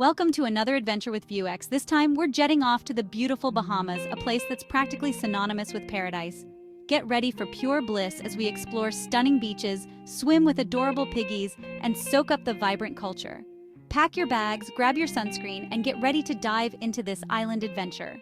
Welcome to another adventure with VueX. This time, we're jetting off to the beautiful Bahamas, a place that's practically synonymous with paradise. Get ready for pure bliss as we explore stunning beaches, swim with adorable piggies, and soak up the vibrant culture. Pack your bags, grab your sunscreen, and get ready to dive into this island adventure.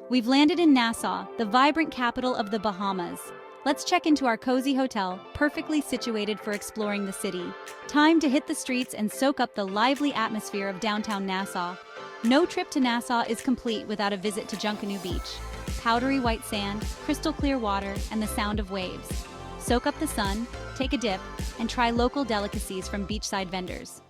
We've landed in Nassau, the vibrant capital of the Bahamas. Let's check into our cozy hotel, perfectly situated for exploring the city. Time to hit the streets and soak up the lively atmosphere of downtown Nassau. No trip to Nassau is complete without a visit to Junkanoo Beach. Powdery white sand, crystal clear water, and the sound of waves. Soak up the sun, take a dip, and try local delicacies from beachside vendors.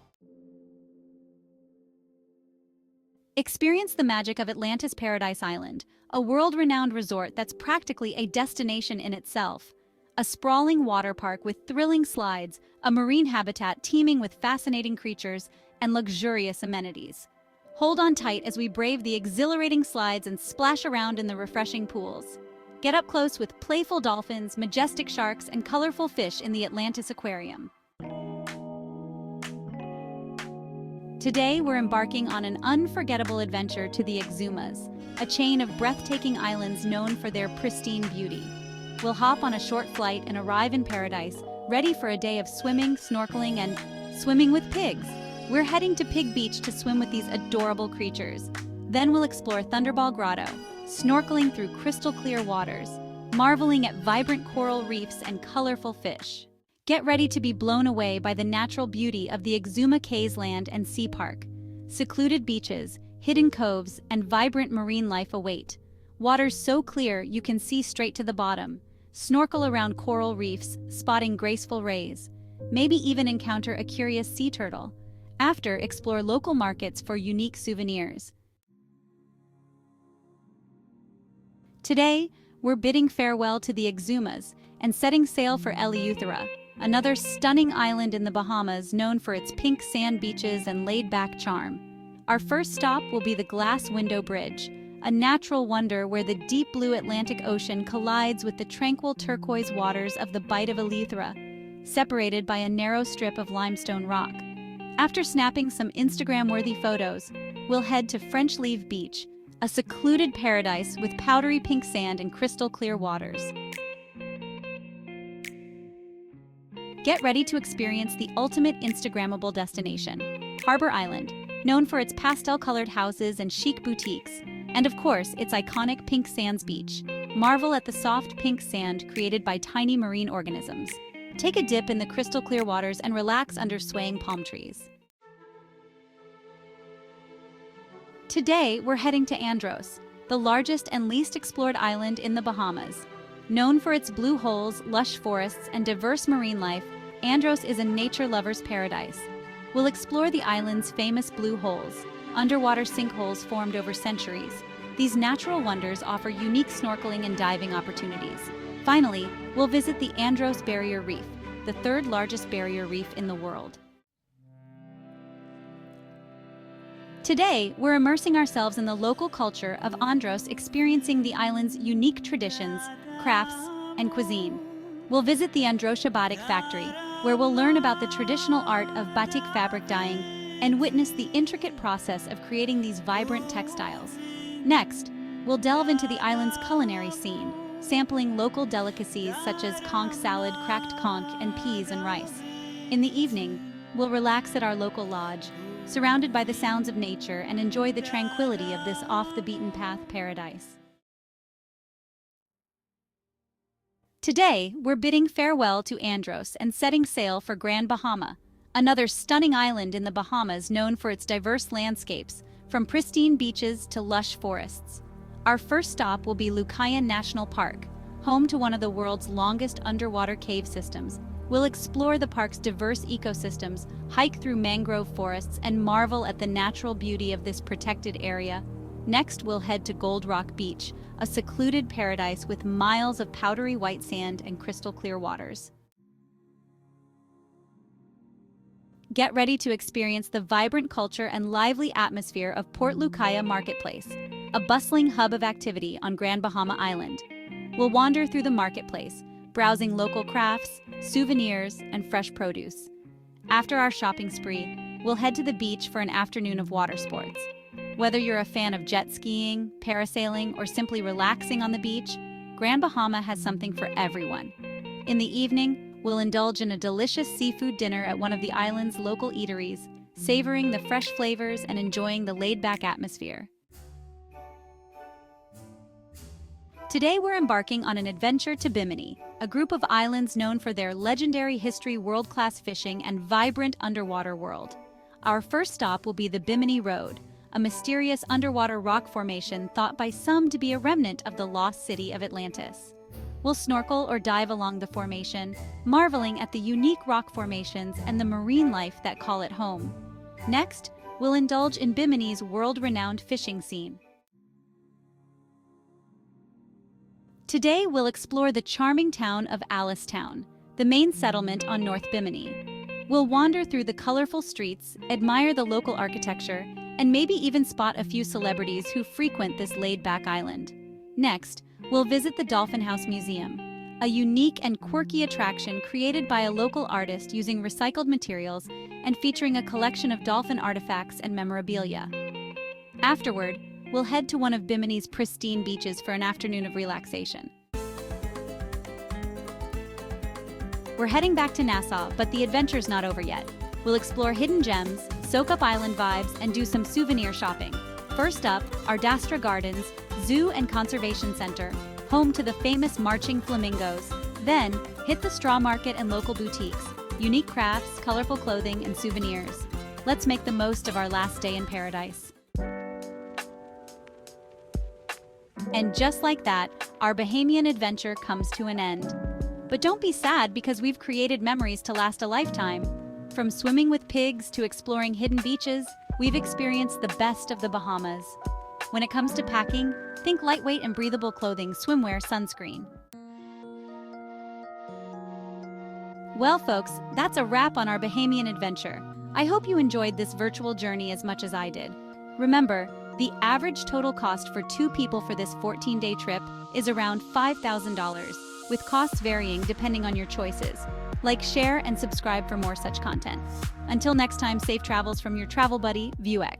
Experience the magic of Atlantis Paradise Island, a world-renowned resort that's practically a destination in itself. A sprawling water park with thrilling slides, a marine habitat teeming with fascinating creatures, and luxurious amenities. Hold on tight as we brave the exhilarating slides and splash around in the refreshing pools. Get up close with playful dolphins, majestic sharks, and colorful fish in the Atlantis Aquarium. Today, we're embarking on an unforgettable adventure to the Exumas, a chain of breathtaking islands known for their pristine beauty. We'll hop on a short flight and arrive in paradise, ready for a day of swimming, snorkeling, and swimming with pigs. We're heading to Pig Beach to swim with these adorable creatures. Then we'll explore Thunderball Grotto, snorkeling through crystal clear waters, marveling at vibrant coral reefs and colorful fish. Get ready to be blown away by the natural beauty of the Exuma Cays Land and Sea Park. Secluded beaches, hidden coves, and vibrant marine life await. Waters so clear you can see straight to the bottom. Snorkel around coral reefs, spotting graceful rays. Maybe even encounter a curious sea turtle. After, explore local markets for unique souvenirs. Today, we're bidding farewell to the Exumas and setting sail for Eleuthera, another stunning island in the Bahamas known for its pink sand beaches and laid-back charm. Our first stop will be the Glass Window Bridge, a natural wonder where the deep blue Atlantic Ocean collides with the tranquil turquoise waters of the Bight of Eleuthera, separated by a narrow strip of limestone rock. After snapping some Instagram-worthy photos, we'll head to French Leave Beach, a secluded paradise with powdery pink sand and crystal clear waters. Get ready to experience the ultimate Instagrammable destination, Harbor Island, known for its pastel-colored houses and chic boutiques, and of course, its iconic pink sands beach. Marvel at the soft pink sand created by tiny marine organisms. Take a dip in the crystal clear waters and relax under swaying palm trees. Today, we're heading to Andros, the largest and least explored island in the Bahamas. Known for its blue holes, lush forests, and diverse marine life, Andros is a nature lover's paradise. We'll explore the island's famous blue holes, underwater sinkholes formed over centuries. These natural wonders offer unique snorkeling and diving opportunities. Finally, we'll visit the Andros Barrier Reef, the third largest barrier reef in the world. Today, we're immersing ourselves in the local culture of Andros, experiencing the island's unique traditions, crafts, and cuisine. We'll visit the Androsia Batik factory, where we'll learn about the traditional art of batik fabric dyeing and witness the intricate process of creating these vibrant textiles. Next, we'll delve into the island's culinary scene, sampling local delicacies such as conch salad, cracked conch, and peas and rice. In the evening, we'll relax at our local lodge, surrounded by the sounds of nature, and enjoy the tranquility of this off-the-beaten-path paradise. Today, we're bidding farewell to Andros and setting sail for Grand Bahama, another stunning island in the Bahamas known for its diverse landscapes, from pristine beaches to lush forests. Our first stop will be Leuthera National Park, home to one of the world's longest underwater cave systems. We'll explore the park's diverse ecosystems, hike through mangrove forests, and marvel at the natural beauty of this protected area. Next, we'll head to Gold Rock Beach, a secluded paradise with miles of powdery white sand and crystal clear waters. Get ready to experience the vibrant culture and lively atmosphere of Port Leuthera Marketplace, a bustling hub of activity on Grand Bahama Island. We'll wander through the marketplace, browsing local crafts, souvenirs, and fresh produce. After our shopping spree, we'll head to the beach for an afternoon of water sports. Whether you're a fan of jet skiing, parasailing, or simply relaxing on the beach, Grand Bahama has something for everyone. In the evening, we'll indulge in a delicious seafood dinner at one of the island's local eateries, savoring the fresh flavors and enjoying the laid-back atmosphere. Today we're embarking on an adventure to Bimini, a group of islands known for their legendary history, world-class fishing, and vibrant underwater world. Our first stop will be the Bimini Road, a mysterious underwater rock formation thought by some to be a remnant of the lost city of Atlantis. We'll snorkel or dive along the formation, marveling at the unique rock formations and the marine life that call it home. Next, we'll indulge in Bimini's world-renowned fishing scene. Today, we'll explore the charming town of Town, the main settlement on North Bimini. We'll wander through the colorful streets, admire the local architecture, and maybe even spot a few celebrities who frequent this laid-back island. Next, we'll visit the Dolphin House Museum, a unique and quirky attraction created by a local artist using recycled materials and featuring a collection of dolphin artifacts and memorabilia. Afterward, we'll head to one of Bimini's pristine beaches for an afternoon of relaxation. We're heading back to Nassau, but the adventure's not over yet. We'll explore hidden gems, soak up island vibes, and do some souvenir shopping. First up, Ardastra Gardens, Zoo and Conservation Center, home to the famous marching flamingos. Then, hit the straw market and local boutiques, unique crafts, colorful clothing, and souvenirs. Let's make the most of our last day in paradise. And just like that, our Bahamian adventure comes to an end. But don't be sad, because we've created memories to last a lifetime. From swimming with pigs to exploring hidden beaches, we've experienced the best of the Bahamas. When it comes to packing, think lightweight and breathable clothing, swimwear, sunscreen. Well, folks, that's a wrap on our Bahamian adventure. I hope you enjoyed this virtual journey as much as I did. Remember, the average total cost for 2 people for this 14-day trip is around $5,000, with costs varying depending on your choices. Like, share, and subscribe for more such content. Until next time, safe travels from your travel buddy, VueX.